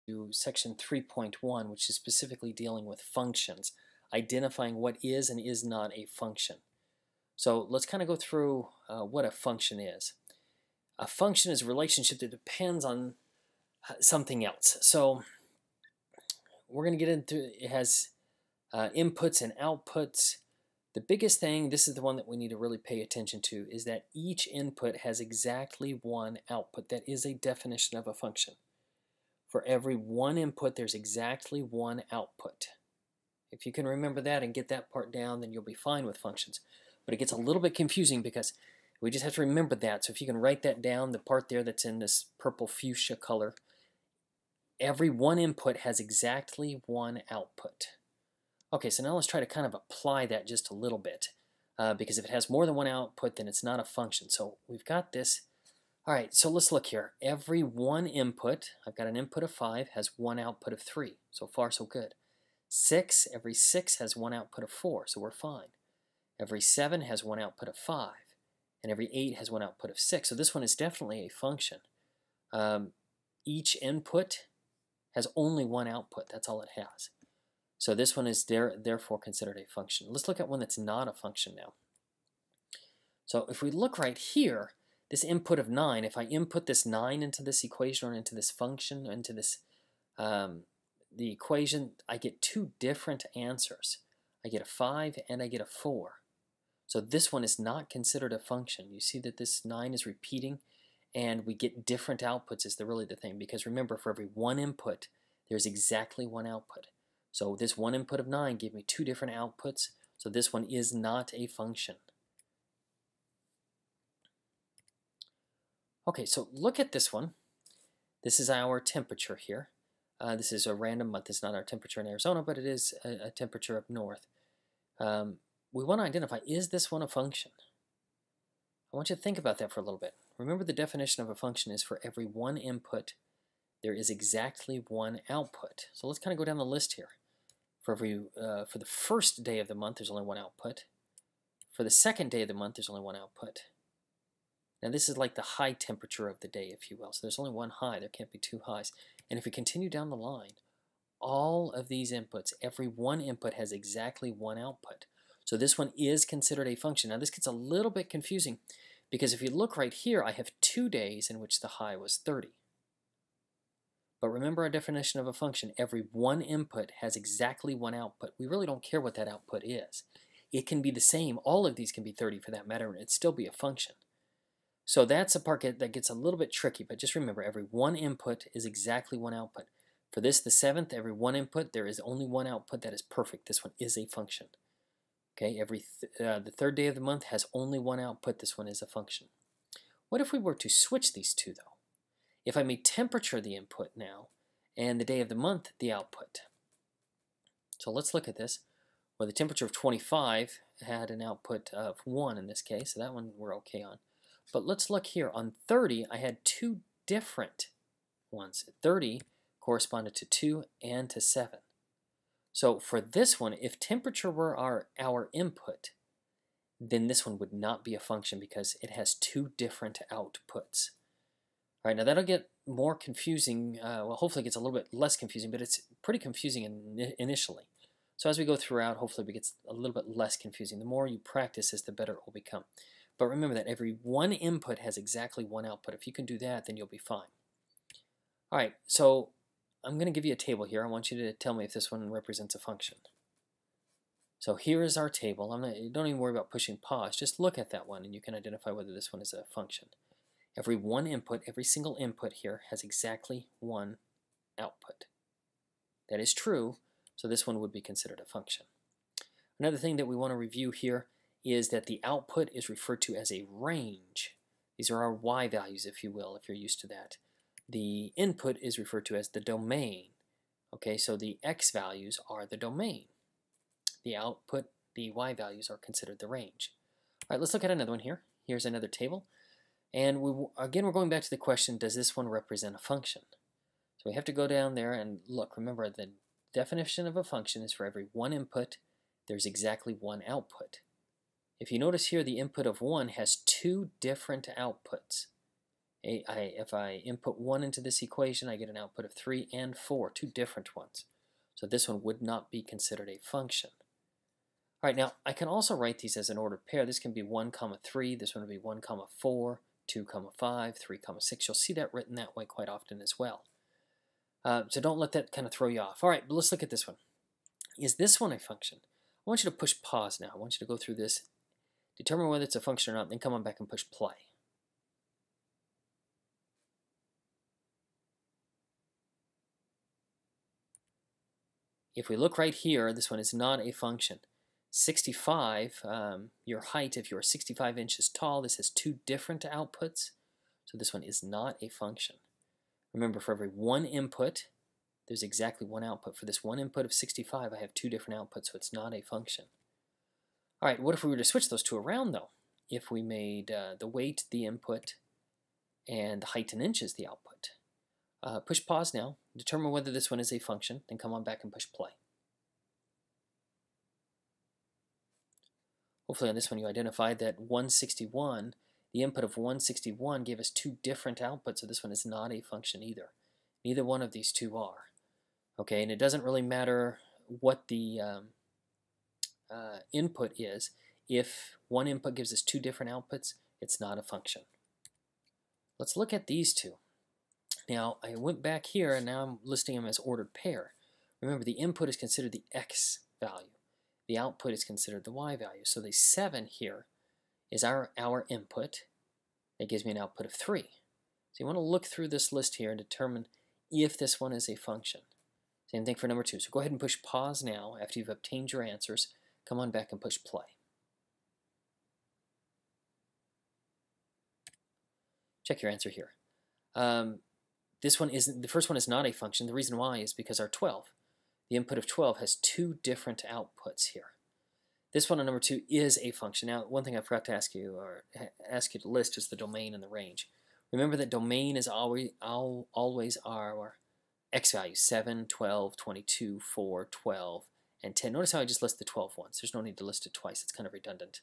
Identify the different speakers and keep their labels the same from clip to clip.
Speaker 1: to section 3.1, which is specifically dealing with functions, identifying what is and is not a function. So let's kind of go through what a function is. A function is a relationship that depends on something else. So we're going to get into it has inputs and outputs. The biggest thing, this is the one that we need to really pay attention to, is that each input has exactly one output. That is a definition of a function. For every one input, there's exactly one output. If you can remember that and get that part down, then you'll be fine with functions. But it gets a little bit confusing because we just have to remember that. So if you can write that down, the part there that's in this purple fuchsia color, every one input has exactly one output. Okay, so now let's try to kind of apply that just a little bit. Because if it has more than one output, then it's not a function. So we've got this. All right, so let's look here. Every one input, I've got an input of 5, has one output of 3. So far, so good. 6, every 6 has one output of 4, so we're fine. Every 7 has one output of 5. And every 8 has one output of 6. So this one is definitely a function. Each input has only one output. That's all it has. So this one is therefore considered a function. Let's look at one that's not a function now. So if we look right here, this input of 9, if I input this 9 into this equation or into this function, into this the equation, I get two different answers. I get a 5 and I get a 4. So this one is not considered a function. You see that this 9 is repeating and we get different outputs is really the thing, because remember, for every one input, there's exactly one output. So this one input of 9 gave me two different outputs, so this one is not a function. Okay, so look at this one. This is our temperature here. This is a random month. It's not our temperature in Arizona, but it is a temperature up north. We want to identify, is this one a function? I want you to think about that for a little bit. Remember, the definition of a function is for every one input, there is exactly one output. So let's kind of go down the list here. For the first day of the month, there's only one output. For the second day of the month, there's only one output. Now this is like the high temperature of the day, if you will. So there's only one high. There can't be two highs. And if we continue down the line, all of these inputs, every one input has exactly one output. So this one is considered a function. Now this gets a little bit confusing because if you look right here, I have 2 days in which the high was 30. But remember our definition of a function. Every one input has exactly one output. We really don't care what that output is. It can be the same. All of these can be 30 for that matter, and it'd still be a function. So that's a part that gets a little bit tricky, but just remember, every one input is exactly one output. For this, the 7th, every one input, there is only one output. That is perfect. This one is a function. Okay, the third day of the month has only one output. This one is a function. What if we were to switch these two, though? If I made temperature the input now, and the day of the month the output. So let's look at this. Well, the temperature of 25 had an output of 1 in this case, so that one we're okay on. But let's look here. On 30, I had two different ones. 30 corresponded to 2 and to 7. So for this one, if temperature were our input, then this one would not be a function because it has two different outputs. All right, now that'll get more confusing. Well, hopefully it gets a little bit less confusing, but it's pretty confusing initially. So as we go throughout, hopefully it gets a little bit less confusing. The more you practice this, the better it will become. But remember that every one input has exactly one output. If you can do that, then you'll be fine. All right, so I'm going to give you a table here. I want you to tell me if this one represents a function. So here is our table. Don't even worry about pushing pause. Just look at that one, and you can identify whether this one is a function. Every one input, every single input here has exactly one output. That is true, so this one would be considered a function. Another thing that we want to review here is that the output is referred to as a range. These are our y values, if you will, if you're used to that. The input is referred to as the domain. Okay, so the x values are the domain. The output, the y values, are considered the range. All right, let's look at another one here. Here's another table. And again, we're going back to the question, does this one represent a function? So we have to go down there and look. Remember, the definition of a function is for every one input, there's exactly one output. If you notice here, the input of 1 has two different outputs. If I input 1 into this equation, I get an output of 3 and 4, two different ones. So this one would not be considered a function. All right, now I can also write these as an ordered pair. This can be 1, 3. This one would be 1, 4, 2, 5, 3, 6. You'll see that written that way quite often as well. So don't let that kind of throw you off. All right, but let's look at this one. Is this one a function? I want you to push pause now. I want you to go through this, determine whether it's a function or not, then come on back and push play. If we look right here, this one is not a function. 65, your height, if you're 65 inches tall, this has two different outputs. So this one is not a function. Remember, for every one input, there's exactly one output. For this one input of 65, I have two different outputs, so it's not a function. All right, what if we were to switch those two around, though? If we made the weight the input and the height in inches the output. Push pause now, determine whether this one is a function, then come on back and push play. Hopefully on this one you identified that 161, the input of 161 gave us two different outputs, so this one is not a function either. Neither one of these two are. Okay, and it doesn't really matter what the input is. If one input gives us two different outputs, it's not a function. Let's look at these two. Now, I went back here, and now I'm listing them as ordered pair. Remember, the input is considered the x value. The output is considered the y value. So the 7 here is our input. That gives me an output of 3. So you want to look through this list here and determine if this one is a function. Same thing for number 2. So go ahead and push pause now after you've obtained your answers. Come on back and push play. Check your answer here. The first one is not a function. The reason why is because our 12, the input of 12 has two different outputs here. This one on number 2 is a function. Now, one thing I forgot to ask you to list is the domain and the range. Remember that domain is always our x values, 7, 12, 22, 4, 12, and 10. Notice how I just list the 12 ones. There's no need to list it twice. It's kind of redundant.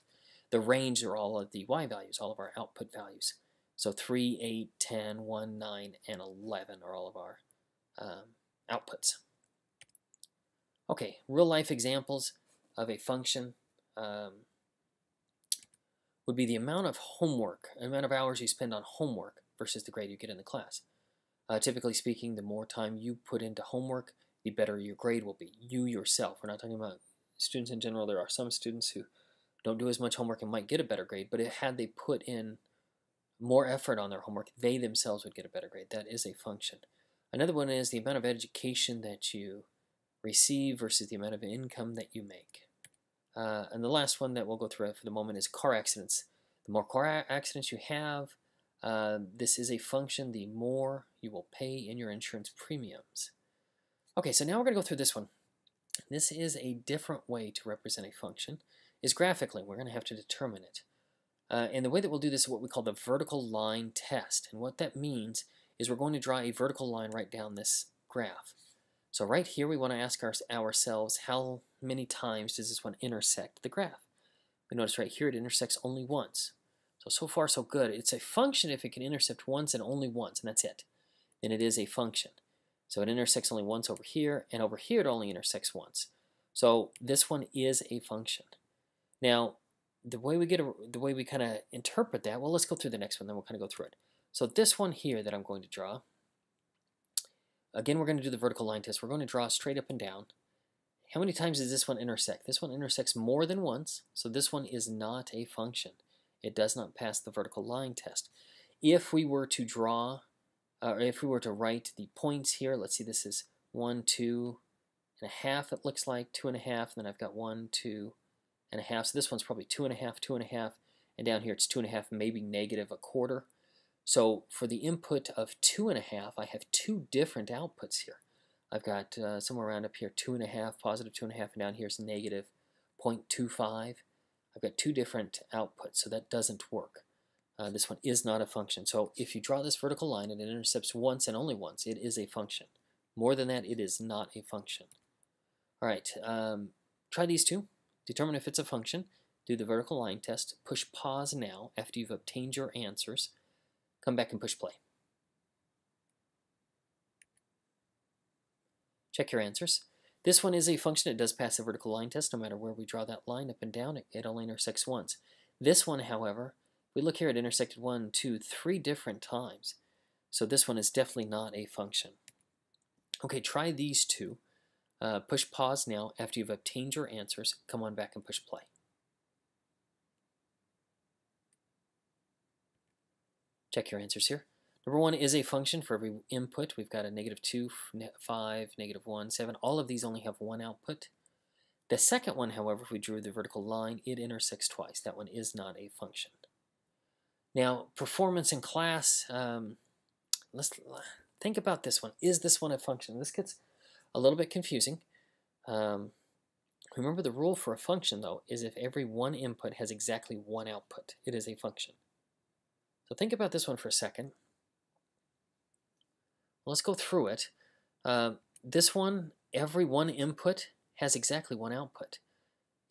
Speaker 1: The range are all of the y values, all of our output values. So 3, 8, 10, 1, 9, and 11 are all of our outputs. Okay, real life examples of a function would be the amount of homework, the amount of hours you spend on homework versus the grade you get in the class. Typically speaking, the more time you put into homework, the better your grade will be. You yourself. We're not talking about students in general. There are some students who don't do as much homework and might get a better grade, but had they put in more effort on their homework, they themselves would get a better grade. That is a function. Another one is the amount of education that you receive versus the amount of income that you make. And the last one that we'll go through for the moment is car accidents. The more car accidents you have, this is a function, the more you will pay in your insurance premiums. Okay, so now we're going to go through this one. This is a different way to represent a function, is graphically. We're going to have to determine it. And the way that we'll do this is what we call the vertical line test. And what that means is we're going to draw a vertical line right down this graph. So right here we want to ask ourselves how many times does this one intersect the graph. We notice right here it intersects only once. So far so good. It's a function if it can intercept once and only once, and that's it. Then it is a function. So it intersects only once over here, and over here it only intersects once. So this one is a function. Now, the way we kind of interpret that, well, let's go through the next one, then we'll kind of go through it. So this one here that I'm going to draw, again, we're going to do the vertical line test. We're going to draw straight up and down. How many times does this one intersect? This one intersects more than once, so this one is not a function. It does not pass the vertical line test. If we were to draw, or if we were to write the points here, let's see, this is 1, 2 and a half, it looks like, 2 and a half, and then I've got 1, 2 and a half, so this one's probably 2 and a half, 2 and a half, and down here it's 2 and a half, maybe negative a quarter. So for the input of 2 and a half, I have two different outputs here. I've got somewhere around up here 2 and a half, positive 2 and a half, and down here is negative 0.25. I've got two different outputs, so that doesn't work. This one is not a function. So if you draw this vertical line and it intercepts once and only once, it is a function. More than that, it is not a function. All right, try these two. Determine if it's a function. Do the vertical line test. Push pause now after you've obtained your answers. Come back and push play. Check your answers. This one is a function. It does pass the vertical line test no matter where we draw that line up and down. It only intersects once. This one, however, we look here, it intersected 1, 2, 3 different times. So this one is definitely not a function. Okay, try these two. Push pause now after you've obtained your answers. Come on back and push play. Check your answers here. Number 1 is a function. For every input, we've got a -2, 5, -1, 7. All of these only have one output. The second one, however, if we drew the vertical line, it intersects twice. That one is not a function. Now, performance in class, let's think about this one. Is this one a function? This gets a little bit confusing. Remember, the rule for a function, though, is if every one input has exactly one output, it is a function. So think about this one for a second. Well, let's go through it. This one, every one input has exactly one output.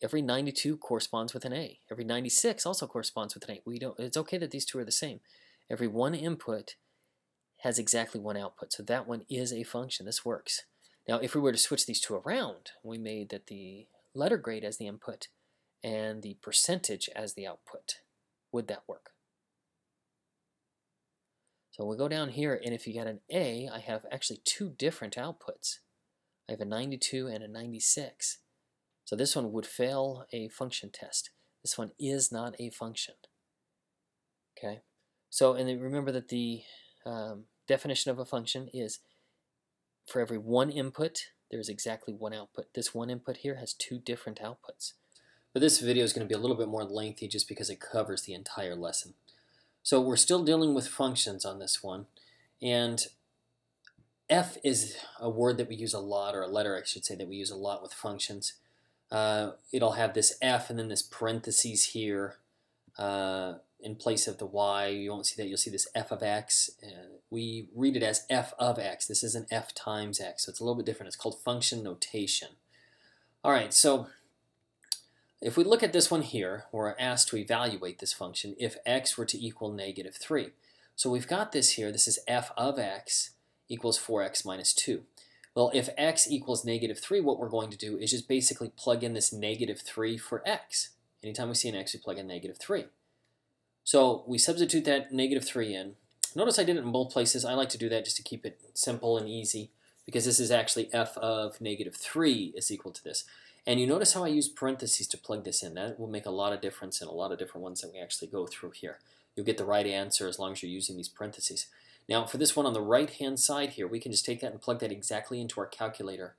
Speaker 1: Every 92 corresponds with an A. Every 96 also corresponds with an A. It's okay that these two are the same. Every one input has exactly one output. So that one is a function. This works. Now, if we were to switch these two around, we made that the letter grade as the input and the percentage as the output. Would that work? So we'll go down here, and if you got an A, I have actually two different outputs. I have a 92 and a 96. So this one would fail a function test. This one is not a function. Okay. So, and then remember that the definition of a function is for every one input, there's exactly one output. This one input here has two different outputs. But this video is going to be a little bit more lengthy just because it covers the entire lesson. So we're still dealing with functions on this one. And F is a word that we use a lot, or a letter I should say, that we use a lot with functions. It'll have this F and then this parentheses here in place of the Y. You won't see that. You'll see this F of X. We read it as F of X. This isn't F times X, so it's a little bit different. It's called function notation. All right, so if we look at this one here, we're asked to evaluate this function if X were to equal -3. So we've got this here. This is F of X equals 4X minus 2. Well, if X equals -3, what we're going to do is just basically plug in this -3 for X. Anytime we see an X, we plug in -3. So we substitute that -3 in. Notice I did it in both places. I like to do that just to keep it simple and easy, because this is actually F of -3 is equal to this. And you notice how I use parentheses to plug this in. That will make a lot of difference in a lot of different ones that we actually go through here. You'll get the right answer as long as you're using these parentheses. Now, for this one on the right-hand side here, we can just take that and plug that exactly into our calculator,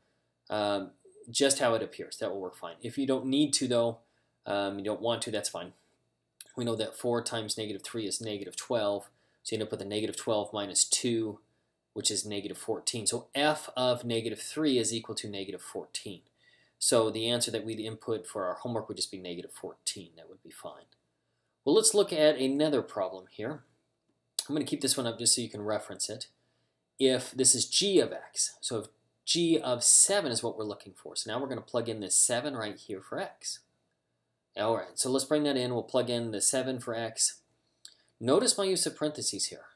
Speaker 1: just how it appears. That will work fine. If you don't need to, though, you don't want to, that's fine. We know that 4 times -3 is -12, so you end up with a -12 minus 2, which is -14. So F of -3 is equal to -14. So the answer that we'd input for our homework would just be -14. That would be fine. Well, let's look at another problem here. I'm going to keep this one up just so you can reference it. If this is g of x, so if g of 7 is what we're looking for. So now we're going to plug in this 7 right here for x. All right, so let's bring that in. We'll plug in the 7 for x. Notice my use of parentheses here.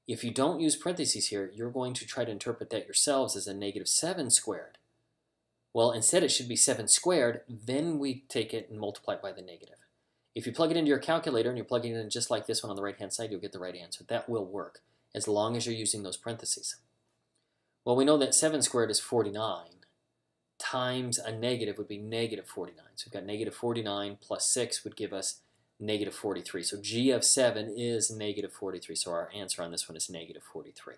Speaker 1: If you don't use parentheses here, you're going to try to interpret that yourselves as a -7 squared. Well, instead it should be 7 squared, then we take it and multiply it by the negative. If you plug it into your calculator and you're plugging it in just like this one on the right-hand side, you'll get the right answer. That will work, as long as you're using those parentheses. Well, we know that 7 squared is 49, times a negative would be -49. So we've got -49 plus 6 would give us -43. So g of 7 is -43, so our answer on this one is -43.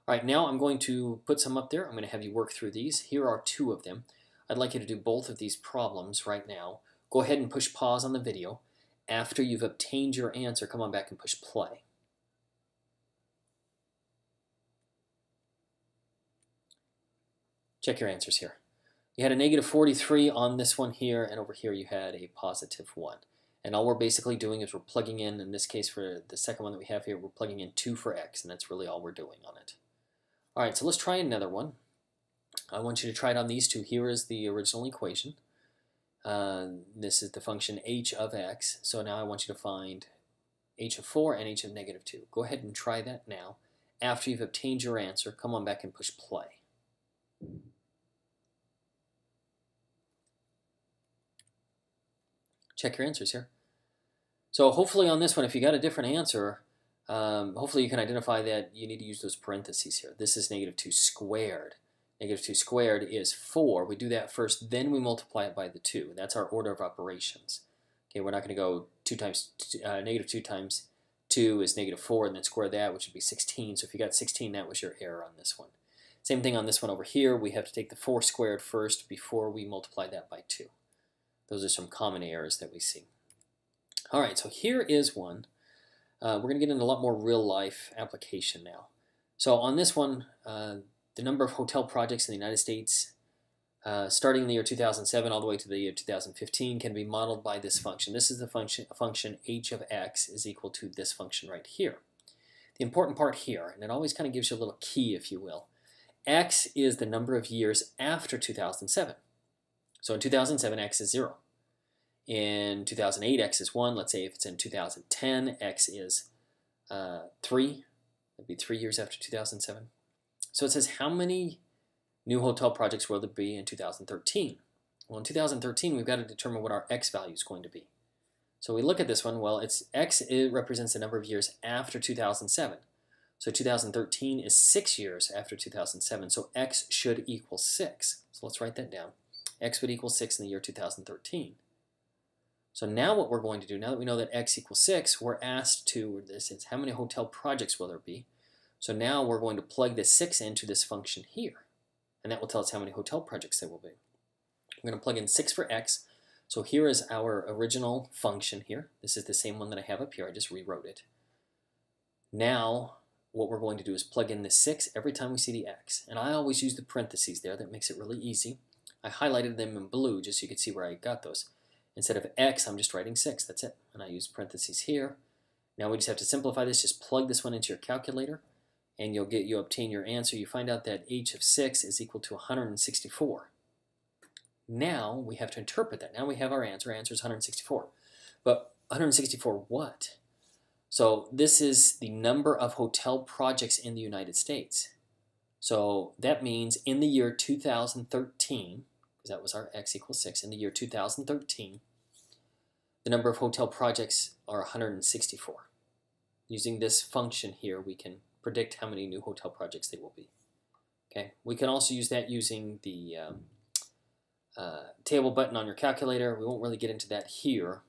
Speaker 1: All right, now I'm going to put some up there. I'm going to have you work through these. Here are 2 of them. I'd like you to do both of these problems right now. Go ahead and push pause on the video. After you've obtained your answer, come on back and push play. Check your answers here. You had a -43 on this one here, and over here you had a +1. And all we're basically doing is we're plugging in this case for the second one that we have here, we're plugging in 2 for x, and that's really all we're doing on it. All right, so let's try another one. I want you to try it on these 2. Here is the original equation. This is the function h of x. So now I want you to find h of 4 and h of negative 2. Go ahead and try that now. After you've obtained your answer, come on back and push play. Check your answers here. So hopefully on this one, if you got a different answer, hopefully you can identify that you need to use those parentheses here. This is negative 2 squared. Negative 2 squared is 4. We do that first, then we multiply it by the 2. That's our order of operations. Okay, we're not going to go negative 2 times 2 is negative 4, and then square that, which would be 16. So if you got 16, that was your error on this one. Same thing on this one over here. We have to take the 4 squared first before we multiply that by 2. Those are some common errors that we see. All right, so here is one. We're going to get into a lot more real-life application now. So on this one, the number of hotel projects in the United States starting in the year 2007 all the way to the year 2015 can be modeled by this function. This is the function h of x is equal to this function right here. The important part here, and it always kind of gives you a little key, if you will, x is the number of years after 2007. So in 2007, x is 0. In 2008, x is 1. Let's say if it's in 2010, x is 3. That would be 3 years after 2007. So it says how many new hotel projects will there be in 2013? Well, in 2013, we've got to determine what our x value is going to be. So we look at this one. Well, it represents the number of years after 2007. So 2013 is 6 years after 2007. So x should equal 6. So let's write that down. X would equal 6 in the year 2013. So now what we're going to do, now that we know that x equals 6, we're asked to, this is how many hotel projects will there be? So now we're going to plug this 6 into this function here. And that will tell us how many hotel projects there will be. We're going to plug in 6 for x. So here is our original function here. This is the same one that I have up here. I just rewrote it. Now what we're going to do is plug in the 6 every time we see the x. And I always use the parentheses there. That makes it really easy. I highlighted them in blue just so you could see where I got those. Instead of x, I'm just writing 6. That's it. And I use parentheses here. Now we just have to simplify this. Just plug this one into your calculator, and you obtain your answer. You find out that h of 6 is equal to 164. Now we have to interpret that. Now we have our answer. Our answer is 164. But 164 what? So this is the number of hotel projects in the United States. So that means in the year 2013, because that was our x equals 6, in the year 2013, the number of hotel projects are 164. Using this function here, we can predict how many new hotel projects there will be. Okay, we can also use that using the table button on your calculator. We won't really get into that here,